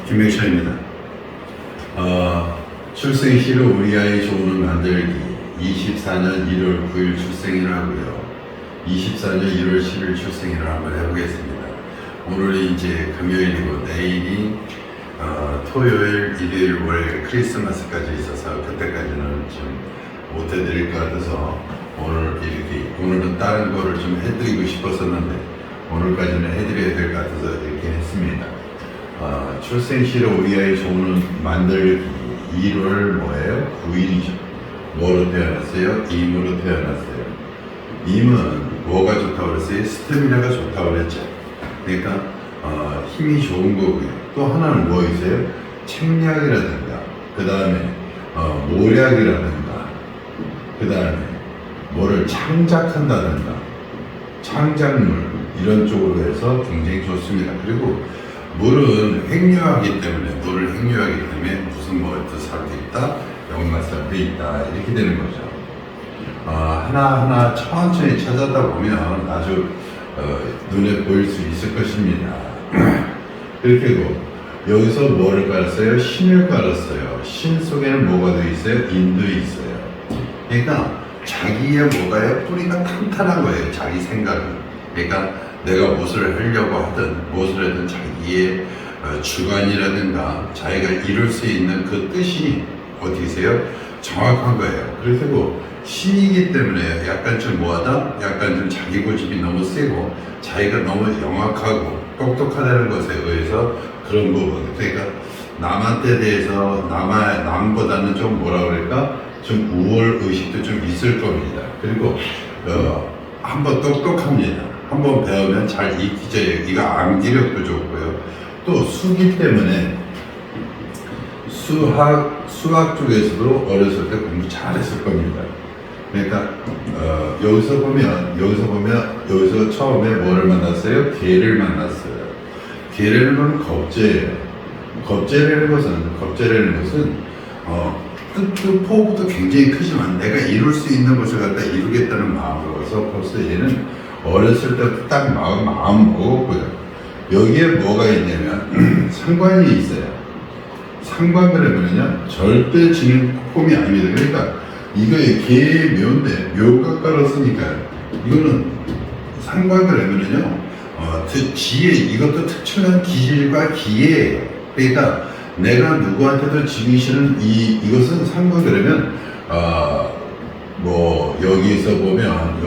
김백천입니다. 출생시로 우리 아이 조언을 만들기 24년 1월 9일 출생일을 하고요. 24년 1월 10일 출생일을 한번 해보겠습니다. 오늘이 이제 금요일이고 내일이 토요일, 일요일, 월요일 크리스마스까지 있어서 그때까지는 좀 못해드릴 것 같아서 오늘은 다른 거를 좀 해드리고 싶었었는데 오늘까지는 해드려야 될 것 같아서 이렇게 했습니다. 출생시로 우리 아이 조언을 만들기 1월 뭐예요? 9일이죠. 뭐로 태어났어요? 임으로 태어났어요. 임은 뭐가 좋다고 그랬어요? 스태미나가 좋다고 그랬죠. 그러니까 힘이 좋은 거고요. 또 하나는 뭐 있어요? 책략이라든가 그 다음에 모략이라든가 그 다음에 뭐를 창작한다든가 창작물 이런 쪽으로 해서 굉장히 좋습니다. 그리고 물은 횡류하기 때문에 무슨 뭐 살도 있다, 영맛살도 있다 이렇게 되는 거죠. 하나하나 천천히 찾아다 보면 아주 눈에 보일 수 있을 것입니다. 그렇게고 여기서 뭐를 깔았어요? 신을 깔았어요. 신 속에는 뭐가 돼 있어요? 인도 있어요. 그러니까 자기의 뭐가요? 뿌리가 탄탄한 거예요. 자기 생각은. 그러니까 내가 무엇을 하려고 하든 무엇을 하든 자기의 주관이라든가 자기가 이룰 수 있는 그 뜻이 어디세요? 정확한 거예요. 그리고 신이기 때문에 약간 좀 뭐하다? 약간 좀 자기 고집이 너무 세고 자기가 너무 영악하고 똑똑하다는 것에 의해서 그런 부분. 그러니까 남한테 대해서 남보다는 좀 뭐라 그럴까? 좀 우월 의식도 좀 있을 겁니다. 그리고 한번 똑똑합니다. 한번 배우면 잘 익히져요. 이거 암기력도 좋고요. 또 수기 때문에 수학 쪽에서도 어렸을 때 공부 잘했을 겁니다. 그러니까 여기서 처음에 뭐를 만났어요? 개를 만났어요. 개라는 건 겁재예요. 겁재라는 것은 뜻도 포부도 굉장히 크지만 내가 이룰 수 있는 것을 갖다 이루겠다는 마음으로서 벌써 얘는 어렸을 때부터 딱 마음 먹었고요. 여기에 뭐가 있냐면 상관이 있어요. 상관 그러면요 절대 지는 폼이 아닙니다. 그러니까 이거에 개의 묘인데 묘가 깔았으니까 이거는 상관 그러면요 지혜 이것도 특출난 기질과 기회예요. 그러니까 내가 누구한테도 지기 싫은 이것은 상관 그러면 뭐 여기서 보면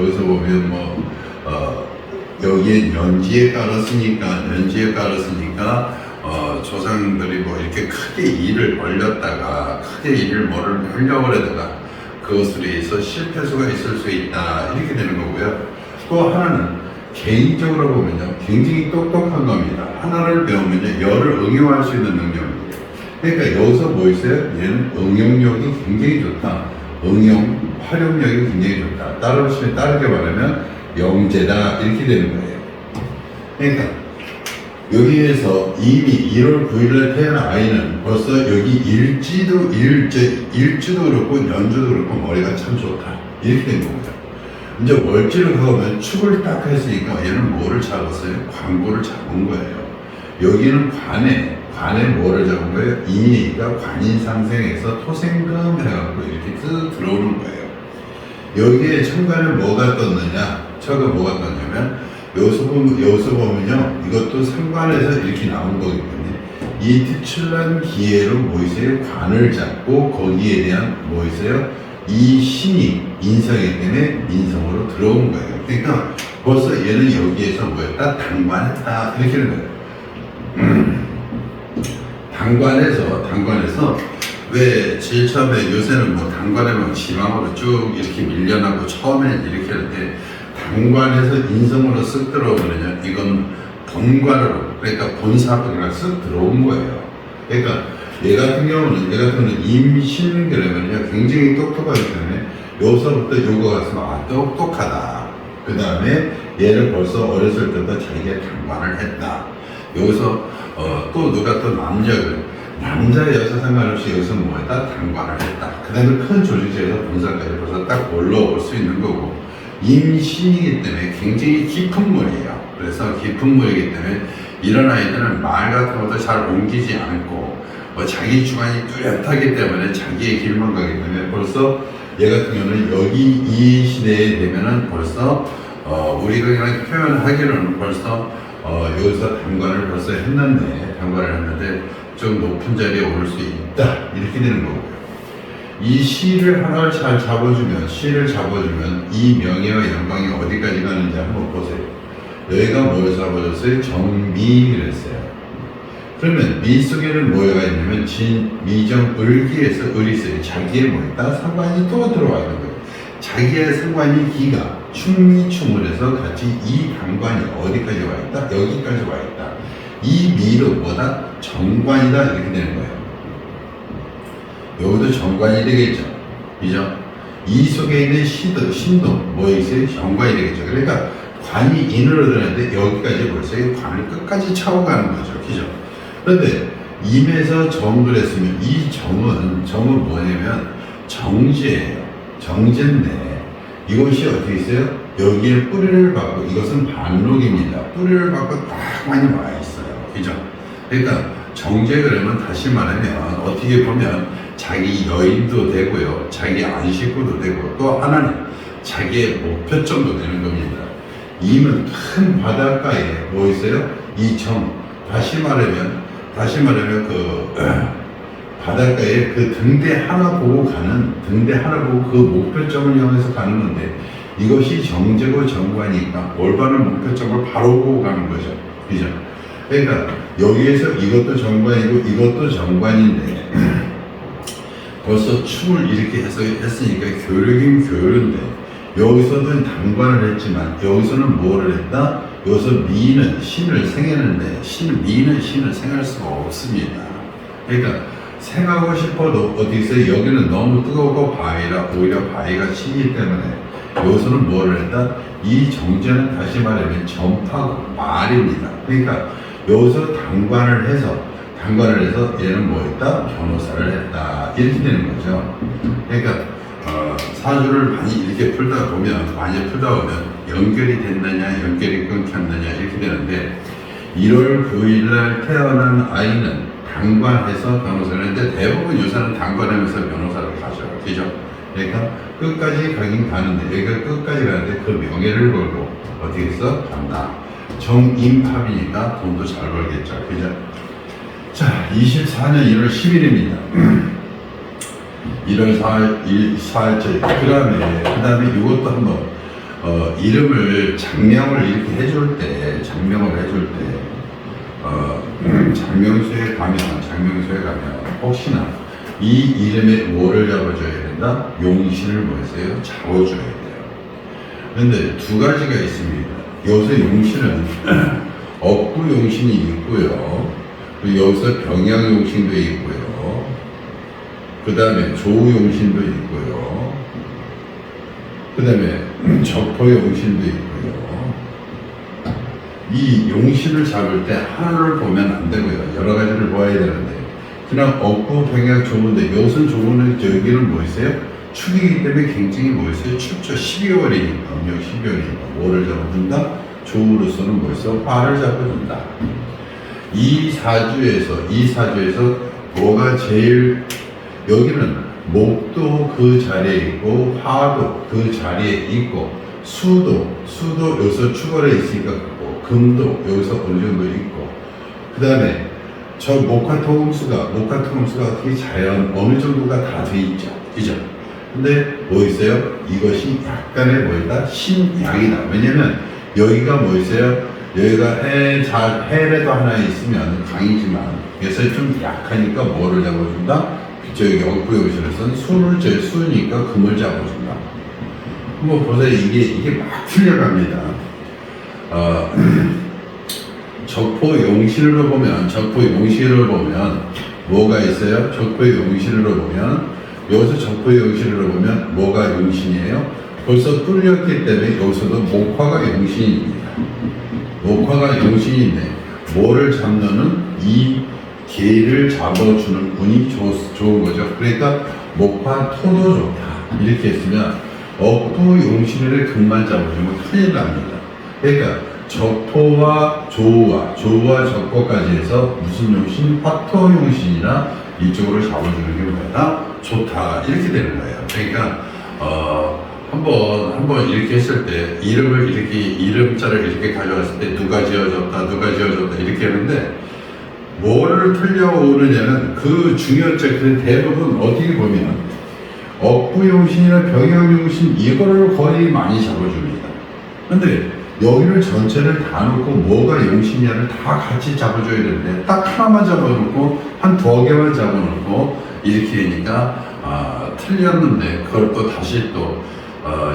여기에 연지에 깔았으니까 조상들이 뭐 이렇게 크게 일을 벌렸다가 크게 일을 뭐를 하려고 하다가 그것으로 해서 실패수가 있을 수 있다 이렇게 되는 거고요. 또 하나는 개인적으로 보면요 굉장히 똑똑한 겁니다. 하나를 배우면요 열을 응용할 수 있는 능력입니다. 그러니까 여기서 뭐 있어요? 얘는 응용력이 굉장히 좋다. 활용력이 굉장히 좋다. 다르게 말하면 영재다 이렇게 되는 거예요. 그러니까 여기에서 이미 1월 9일에 태어난 아이는 벌써 여기 일주도 그렇고 연주도 그렇고 머리가 참 좋다 이렇게 된 겁니다. 이제 월지로 가보면 축을 딱 했으니까 얘는 뭐를 잡았어요? 광고를 잡은 거예요. 여기는 관에 뭐를 잡은 거예요? 인이니까 관인상생해서 토생금 해갖고 이렇게 쓱 들어오는 거예요. 여기에 천간에 뭐가 떴느냐면 여기서 보면요 이것도 상관에서 이렇게 나온 거기 때문에 이 특출난 기회로 뭐 있어요? 관을 잡고 거기에 대한 뭐 있어요? 이 신이 인성이기 때문에 인성으로 들어온 거예요. 그러니까 벌써 얘는 여기에서 뭐였다? 당관했다 이렇게 되는 거예요. 당관에서 왜 제일 처음에 요새는 뭐 당관하면 지방으로 쭉 이렇게 밀려나고 처음에는 이렇게 하는데 당관에서 인성으로 쓱 들어오면요 이건 본관으로 그러니까 본사로 그냥 쓱 들어온 거예요. 그러니까 얘 같은 경우는 임신 그러면요 굉장히 똑똑하기 때문에 여기서부터 요거 같으면 똑똑하다. 그 다음에 얘를 벌써 어렸을 때부터 자기가 당관을 했다. 여기서 또 누가 또 남자 여자 상관없이 여기서 뭐했다? 당관을 했다. 그 다음에 큰 조직에서 본사까지 벌써 딱 올라올 수 있는 거고 임신이기 때문에 굉장히 깊은 물이에요. 그래서 깊은 물이기 때문에 이런 아이들은 말 같은 것도 잘 옮기지 않고 자기 주관이 뚜렷하기 때문에 자기의 길만 가기 때문에 벌써 얘 같은 경우는 여기 이 시대에 되면은 벌써 우리가 그냥 표현하기로는 벌써 여기서 단관을 벌써 했는데 좀 높은 자리에 오를 수 있다 이렇게 되는 거고요. 이 시를 하나를 잘 잡아주면 이 명예와 영광이 어디까지 가는지 한번 보세요. 여기가 뭘 잡아줬어요? 정미 그랬어요. 그러면 미 속에는 뭐가 있냐면 진, 미정, 을기에서 을이 있어요. 자기의 뭐 있다? 상관이 또 들어와 있는 거예요. 자기의 상관이 기가 충미충을해서 같이 이 단관이 어디까지 와 있다? 여기까지 와 있다. 이 미로 뭐다? 정관이다 이렇게 되는 거예요. 여기도 정관이 되겠죠. 그죠? 이 속에 있는 신도 뭐 있어요? 정관이 되겠죠. 그러니까 관이 인으로 들어가는데 여기까지 벌써 관을 끝까지 차고 가는 거죠. 그죠? 그런데 임에서 정을 했으면 이 정은 뭐냐면 정제예요. 정제인데 이것이 어떻게 있어요? 여기에 뿌리를 받고 이것은 반록입니다. 뿌리를 받고 딱 많이 와 있어요. 그죠? 그러니까 정제 그러면 다시 말하면 어떻게 보면 자기 여인도 되고요. 자기 안식구도 되고 또 하나는 자기의 목표점도 되는 겁니다. 임은 큰 바닷가에 뭐 있어요? 이 정. 다시 말하면 그 바닷가에 그 등대 하나 보고 그 목표점을 향해서 가는 건데 이것이 정제고 정관이니까 올바른 목표점을 바로 보고 가는 거죠. 그죠? 그러니까 여기에서 이것도 정관이고 이것도 정관인데 벌써 춤을 이렇게 했으니까 교류긴 교류인데 여기서는 단관을 했지만 여기서는 뭐를 했다? 여기서 미는 신을 생했는데 미는 신을 생할 수가 없습니다. 그러니까 생하고 싶어도 어디 있어요? 여기는 너무 뜨겁고 바위라 오히려 바위가 신이기 때문에 여기서는 뭐를 했다? 이 정제는 다시 말하면 전파고 말입니다. 그러니까 여기서 단관을 해서 얘는 뭐 했다? 변호사를 했다 이렇게 되는 거죠. 그러니까 사주를 많이 이렇게 풀다 보면 연결이 됐느냐 연결이 끊겼느냐 이렇게 되는데 1월 9일날 태어난 아이는 단관해서 변호사를 했는데 대부분 요새는 단관하면서 변호사를 가죠. 그죠? 그러니까 끝까지 가긴 가는데 여기가 끝까지 가는데 그 명예를 걸고 어떻게 해서 간다. 정임합이니까 돈도 잘 벌겠죠. 그죠? 자, 24년 1월 10일입니다. 1월 4일째. 그 다음에 이것도 한번, 이름을 장명을 이렇게 해줄 때, 장명소에 가면, 혹시나 이 이름에 뭐를 잡아줘야 된다? 용신을 뭐 했어요? 잡아줘야 돼요. 근데 두 가지가 있습니다. 여기서 용신은 억구 용신이 있고요. 여기서 병양 용신도 있고요. 그 다음에 조우 용신도 있고요. 그 다음에 적포 용신도 있고요. 이 용신을 잡을 때 하나를 보면 안 되고요. 여러 가지를 보아야 되는데 그냥 억구 병양 조우인데 여기서 조우는 여기는 뭐 있어요? 축이기 때문에 굉장히 뭐 있어요? 춥죠. 12월이니까 음력 12월이니까 뭐를 잡아준다? 조우로서는 뭐 있어요? 화를 잡아준다. 이 사주에서 뭐가 제일 여기는 목도 그 자리에 있고 화도 그 자리에 있고 수도 여기서 축월에 있으니까 그렇고 금도 여기서 어느 정도 있고 그 다음에 저 목화토금수가 어떻게 자연 어느 정도가 다 돼 있죠. 그죠? 근데 뭐 있어요? 이것이 약간의 뭐이다? 신양이다. 왜냐면 여기가 뭐 있어요? 여기가 해래도 하나 있으면 강이지만 그래서 좀 약하니까 뭐를 잡아준다? 저기 억구용신에서는 수니까 금을 잡아준다. 한번 보세요. 이게 막 풀려갑니다. 적포용신으로 보면 뭐가 있어요? 적포용신으로 보면 여기서 적포용신으로 보면 뭐가 용신이에요? 벌써 뚫렸기 때문에 여기서도 목화가 용신입니다. 목화가 용신인데 뭐를 잡는 이 개를 잡아주는 운이 좋은 거죠. 그러니까 목화 토도 좋다 이렇게 했으면 억부 용신을 금만 잡아주면 큰일 납니다. 그러니까 적토와 조우와 적토까지 해서 무슨 용신? 화토용신이나 이쪽으로 잡아주는 게 뭐다? 좋다. 이렇게 되는 거예요. 그러니까 한번 이렇게 했을 때 이름을 이렇게 이름자를 이렇게 가져왔을 때 누가 지어줬다 이렇게 하는데 뭐를 틀려오느냐는 그 중요점. 그 대부분 어떻게 보면 억부용신이나 병영용신 이거를 거의 많이 잡아줍니다. 근데 여기를 전체를 다 놓고 뭐가 용신이냐를 다 같이 잡아줘야 되는데 딱 하나만 잡아놓고 한 2개만 잡아놓고 이렇게 하니까 틀렸는데 그걸 또 다시 또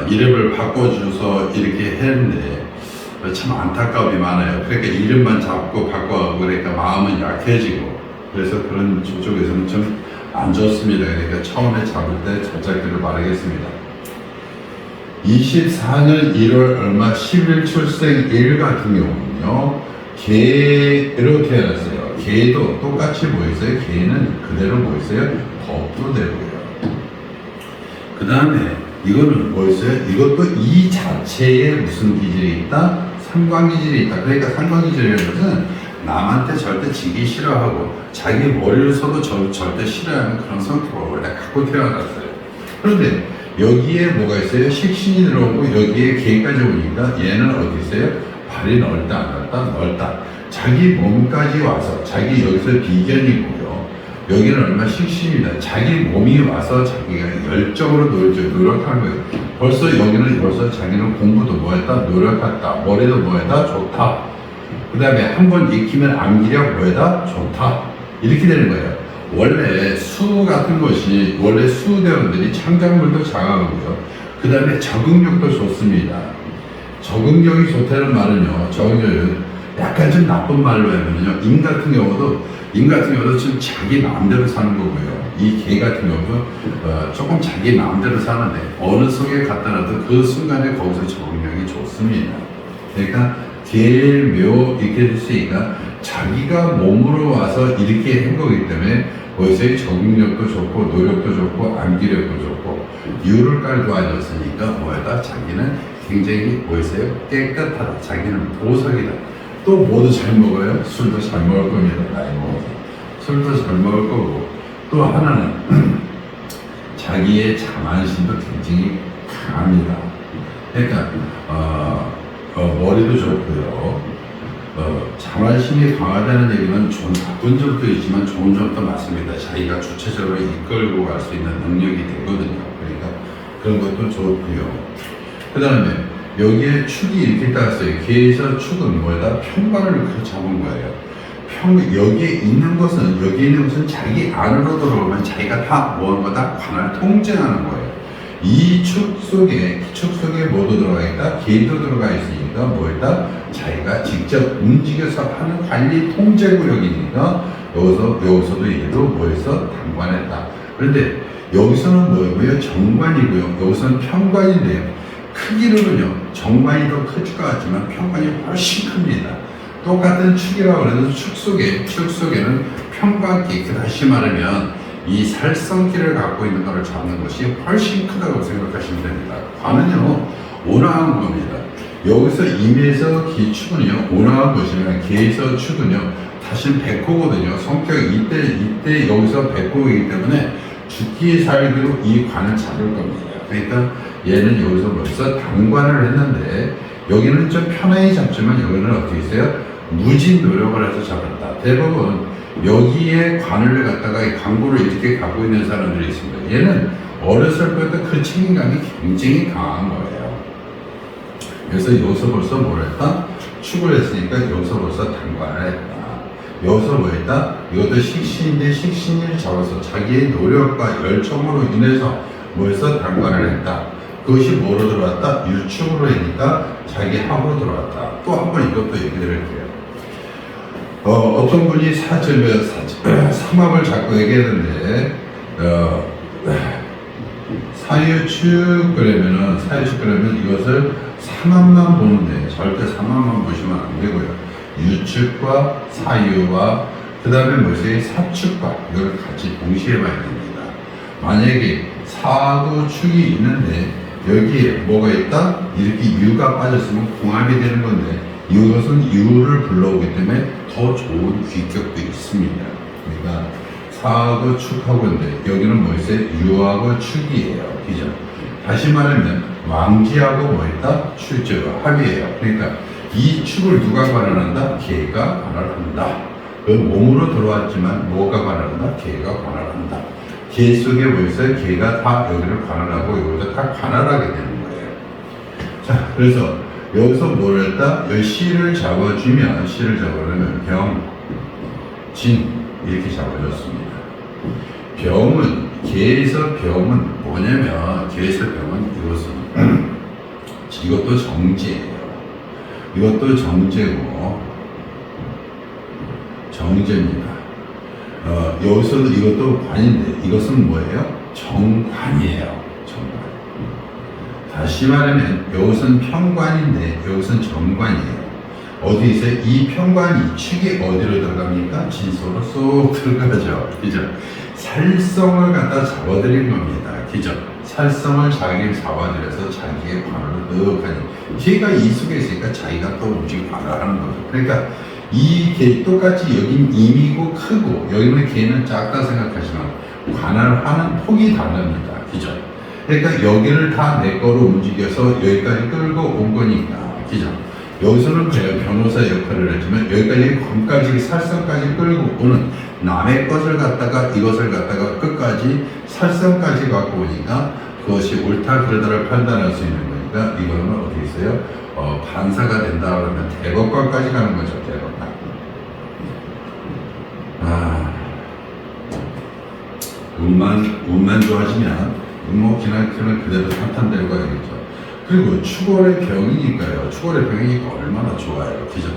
이름을 바꿔줘서 이렇게 했는데 참 안타까움이 많아요. 그러니까 이름만 잡고 바꿔가고 그러니까 마음은 약해지고 그래서 그런 저쪽에서는 좀 안 좋습니다. 그러니까 처음에 잡을 때 잘 잡기를 바라겠습니다. 24년 1월 얼마 10일 출생 일 같은 경우는요, 개로 태어났어요. 개도 똑같이 뭐 있어요? 개는 그대로 뭐 있어요? 법도대로예요. 그 다음에 이거는 뭐 있어요? 이것도 이 자체에 무슨 기질이 있다? 상관기질이 있다. 그러니까 상관기질이라는 것은 남한테 절대 지기 싫어하고 자기 머리를 써도 절대 싫어하는 그런 성격을 원래 갖고 태어났어요. 그런데 여기에 뭐가 있어요? 식신이 들어오고 여기에 개까지 오니까 얘는 어디 있어요? 발이 넓다 안 넓다? 넓다. 자기 몸까지 와서 자기 여기서 비견이고요. 여기는 얼마 식신이다. 자기 몸이 와서 자기가 열정으로 노력한 거예요. 벌써 여기는 자기는 공부도 뭐했다? 노력했다. 머리도 뭐했다? 좋다. 그 다음에 한번 익히면 암기력 뭐에다? 좋다. 이렇게 되는 거예요. 원래 수 같은 것이 원래 수대원들이 창작물도 잘하고요. 그 다음에 적응력도 좋습니다. 적응력이 좋다는 말은요. 적응력은 약간 좀 나쁜 말로 하면요. 인 같은 경우도 지금 자기 마음대로 사는 거고요. 이 개 같은 경우도 조금 자기 마음대로 사는데 어느 속에 갖다 놔도 그 순간에 거기서 적응력이 좋습니다. 그러니까 계묘 이렇게 됐으니까 자기가 몸으로 와서 이렇게 한 거기 때문에 거기서의 적응력도 좋고 노력도 좋고 암기력도 좋고 유를 깔고 앉았으니까 뭐다 자기는 굉장히 뭐였어요? 깨끗하다. 자기는 보석이다. 또 뭐도 잘 먹어요? 술도 잘 먹을 겁니다. 나이 먹어서 술도 잘 먹을 거고 또 하나는 자기의 자만심도 굉장히 강합니다. 그러니까 머리도 좋고요. 자만심이 강하다는 얘기는 좀 나쁜 점도 있지만 좋은 점도 많습니다. 자기가 주체적으로 이끌고 갈 수 있는 능력이 되거든요. 그러니까 그런 것도 좋고요. 그 다음에 여기에 축이 이렇게 따랐어요. 개에서 축은 뭐다? 평관을 잡은 거예요. 여기에 있는 것은 자기 안으로 들어오면 자기가 다 뭐한 거다? 관을 통제하는 거예요. 이 축 속에 뭐도 들어가 있다? 개도 들어가 있으니까 뭐였다? 자기가 직접 움직여서 하는 관리 통제 구역이니까 여기서도 얘도 뭐였어? 당관했다. 그런데 여기서는 뭐예요? 정관이고요. 여기서는 평관인데요. 크기로는요, 정관이 더 클 것 같지만 평관이 훨씬 큽니다. 똑같은 축이라고 해도 축 속에는 평관기, 다시 말하면 이 살성기를 갖고 있는 것을 잡는 것이 훨씬 크다고 생각하시면 됩니다. 관은요, 온화한 겁니다. 여기서 임에서 기축은요, 온화한 것이면 개에서 축은요, 다시 백호거든요. 성격이 이때 여기서 백호이기 때문에 죽기 살기로 이 관을 잡을 겁니다. 그러니까 얘는 여기서 벌써 당관을 했는데 여기는 좀 편하게 잡지만 여기는 어떻게 있어요? 무진 노력을 해서 잡았다. 대부분 여기에 관을 갖다가 광고를 이렇게 갖고 있는 사람들이 있습니다. 얘는 어렸을 때부터 그 책임감이 굉장히 강한 거예요. 그래서 여기서 벌써 뭘 했다? 축을 했으니까 여기서 벌써 당관을 했다. 여기서 뭐 했다? 이것도 식신인데 식신을 잡아서 자기의 노력과 열정으로 인해서 뭐해서 당관을 했다. 그것이 뭐로 들어왔다? 유축으로 하니까 자기 합으로 들어왔다. 또 한 번 이것도 얘기드릴게요. 어떤 분이 삼합을 자꾸 얘기하는데 사유축 그러면 이것을 삼합만 보는데 절대 삼합만 보시면 안 되고요. 유축과 사유와 그 다음에 뭐지? 사축과 이걸 같이 동시에 봐야 됩니다. 만약에 사도 축이 있는데 여기에 뭐가 있다? 이렇게 유가 빠졌으면 궁합이 되는 건데 이것은 유를 불러오기 때문에 더 좋은 귀격도 있습니다. 그러니까 사하고 축하고인데 여기는 뭐 있어요? 유하고 축이에요. 그죠? 다시 말하면 왕지하고 뭐 있다? 합이에요. 그러니까 이 축을 누가 관할한다? 개가 관할한다. 그 몸으로 들어왔지만 뭐가 관할한다? 개가 관할한다. 개 속에 뭐 있어요? 개가 다 여기를 관할하고 여기도 다 관할하게 되는 거예요. 자, 그래서 여기서 뭘 했다? 여기 시를 잡아주면 병, 진 이렇게 잡아줬습니다. 병은 개에서 병은 뭐냐면 개에서 병은 이것도 정제예요. 이것도 정제고 정제입니다. 여기서도 이것도 관인데 이것은 뭐예요? 정관이에요. 정관. 다시 말하면 여기서는 평관인데 여기서는 정관이에요. 어디 있어요? 이 평관이 축이 어디로 들어갑니까? 진소로 쏙 들어가죠. 그죠? 살성을 갖다 잡아들인 겁니다. 그죠? 살성을 자기 잡아들여서 자기의 관을 넣어가니 걔가 이 속에 있으니까 자기가 또 움직이고 관할하는 거죠. 그러니까 이 개 똑같이 여긴 임이고 크고 여기는 개는 작다 생각하지만 관할하는 폭이 다릅니다. 그죠? 그러니까 여기를 다 내 거로 움직여서 여기까지 끌고 온 거니까. 그죠? 여기서는 제가 변호사 역할을 했지만 여기까지 관까지 살성까지 끌고 오는 남의 것을 갖다가 이것을 갖다가 끝까지 살성까지 갖고 오니까 그것이 옳다 그르다를 판단할 수 있는 거니까 이거는 어디 있어요? 판사가 된다 그러면 대법관까지 가는 거죠. 대법관. 운만 좋아지면 뭐 그냥 그대로 탄탄대로 가야겠죠. 그리고 추월의 병이니까요. 추월의 병이니까 얼마나 좋아요. 그죠?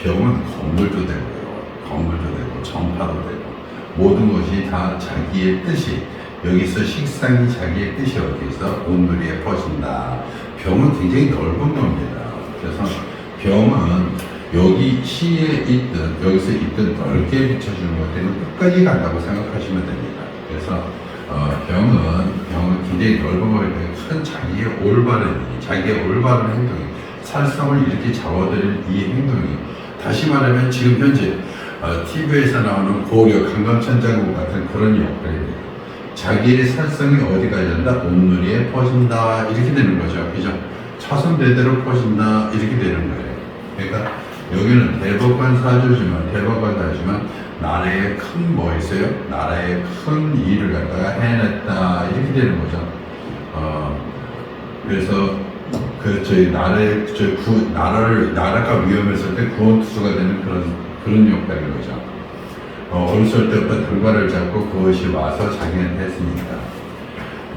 병은 건물도 되고요. 건물도 되고 정파도 되고 모든 것이 다 자기의 뜻이 여기서 식상이 자기의 뜻이 어디서 온누리에 퍼진다. 병은 굉장히 넓은 겁니다. 그래서 병은 여기 시에 있든 여기서 있든 넓게 비춰주는 것 때문에 끝까지 간다고 생각하시면 됩니다. 그래서 병은 굉장히 넓은 거기 때문에 큰 자기의 올바른 행동이 살성을 이렇게 잡아들인 이 행동이 다시 말하면 지금 현재 TV에서 나오는 고려 강감천장국 같은 그런 역할이 돼요. 자기의 살성이 어디까지 간다? 온누리에 퍼진다 이렇게 되는 거죠. 그죠? 차선대대로 퍼진다 이렇게 되는 거예요. 그러니까 여기는 대법관 사주지만 나라에 큰 뭐 있어요? 나라에 큰 일을 갖다가 해냈다 이렇게 되는 거죠. 그래서 저희 나라가 위험했을 때 구원투수가 되는 그런 역할인 거죠. 어렸을 때부터 결과를 잡고 그것이 와서 자기한테 했으니까.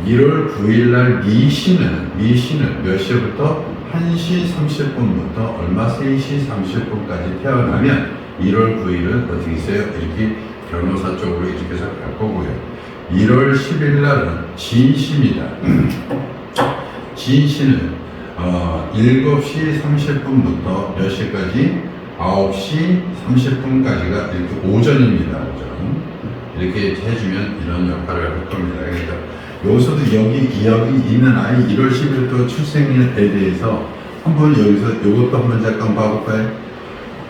1월 9일 날 미시는 몇 시부터 1시 30분부터 얼마 3시 30분까지 태어나면 1월 9일은 어떻게 있어요? 이렇게 변호사 쪽으로 이렇게 해서 갈 거고요. 1월 10일 날은 진시입니다. 진시는 7시 30분부터 몇 시까지? 9시 30분까지가 이렇게 오전입니다. 오전. 이렇게 해주면 이런 역할을 할 겁니다. 그러니까 여기서도 여기 있는 아이 1월 10일부터 출생일에 대해서 한번 여기서 이것도 한번 잠깐 봐볼까요?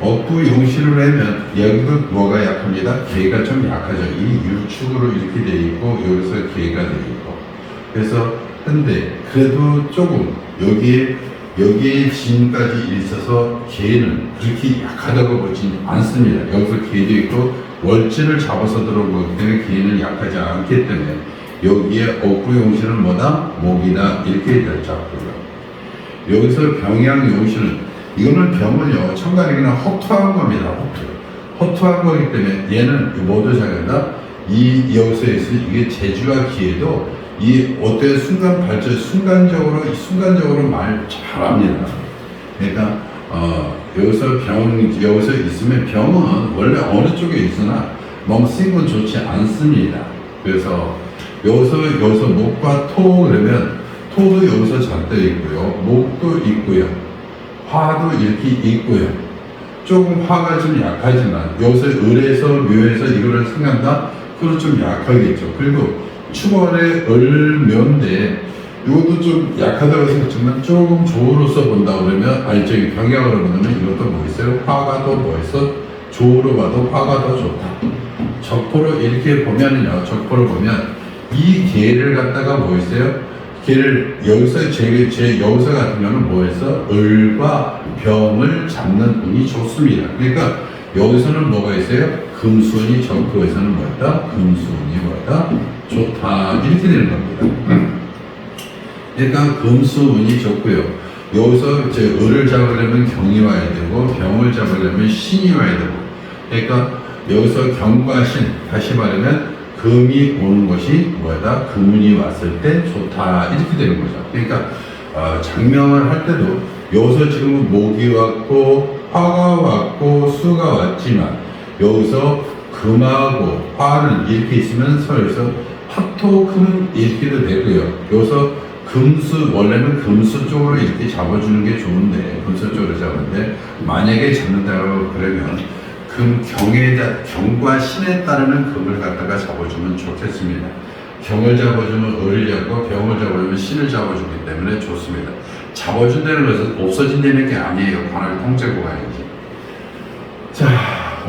억부 용시를 하면 여기도 뭐가 약합니다? 개가 좀 약하죠. 이 유축으로 이렇게 돼 있고 여기서 개가 돼 있고 그래서 근데 그래도 조금 여기에 진까지 있어서 개는 그렇게 약하다고 보진 않습니다. 여기서 개도 있고 월진을 잡아서 들어온 거기 때문에 개는 약하지 않기 때문에 여기에 억부 용시는 뭐다? 목이다 이렇게 잡고요. 여기서 병양 용시는 이거는 병은요 청간이나 허투한 겁니다. 허투한 거기 때문에 얘는 모두 잘한다. 여기서 이게 재주와 기회도 이 어때 순간적으로 말 잘합니다. 그러니까 여기서 있으면 병은 원래 어느 쪽에 있으나 너무 쓴 건 좋지 않습니다. 그래서 여기서 목과 토 그러면 토도 여기서 잔뜩 있고요, 목도 있고요, 화도 이렇게 있고요. 조금 화가 좀 약하지만 여기서 을에서 묘에서 이거를 생각한다. 그건 좀 약하겠죠. 그리고 축월의 을묘인데 이것도 좀 약하다고 생각했지만 조금 조로서 본다 그러면 저기 경향으로 보면 이것도 뭐 있어요? 화가 더 뭐 있어? 조로 봐도 화가 더 좋다. 적포로 이렇게 보면은요, 적포로 보면 이 개를 갖다가 뭐 있어요? 개를 여기서 제 여기서 같은 경우는 뭐해서 을과 병을 잡는 운이 좋습니다. 그러니까 여기서는 뭐가 있어요? 금수운이 적포에서는 뭐였다? 금수운이 뭐였다? 좋다. 이렇게 되는 겁니다. 그러니까 금수운이 좋고요. 여기서 이제 을을 잡으려면 경이 와야 되고 병을 잡으려면 신이 와야 되고. 그러니까 여기서 경과 신, 다시 말하면 금이 오는 것이 뭐다? 금운이 왔을 때 좋다. 이렇게 되는 거죠. 그러니까 장명을 할 때도 여기서 지금 목이 왔고 화가 왔고 수가 왔지만 여기서 금하고 화는 이렇게 있으면 서로에서 화토금 이렇게도 되고요. 여기서 금수, 원래는 금수 쪽으로 이렇게 잡아주는 게 좋은데, 금수 쪽으로 잡는데, 만약에 잡는다고 그러면, 경과 신에 따르는 금을 갖다가 잡아주면 좋겠습니다. 경을 잡아주면 을을 잡고, 병을 잡아주면 신을 잡아주기 때문에 좋습니다. 잡아준다는 것은 없어진다는 게 아니에요. 관할 통제구간이지. 자,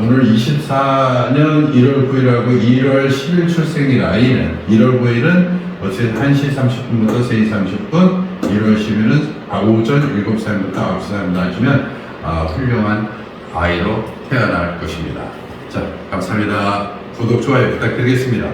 오늘 24년 1월 9일하고 1월 10일 출생일 아이는 1월 9일은 어쨌든 1시 30분부터 3시 30분, 1월 10일은 오전 7시부터 9시까지 나시면 훌륭한 아이로 태어날 것입니다. 자, 감사합니다. 구독, 좋아요 부탁드리겠습니다.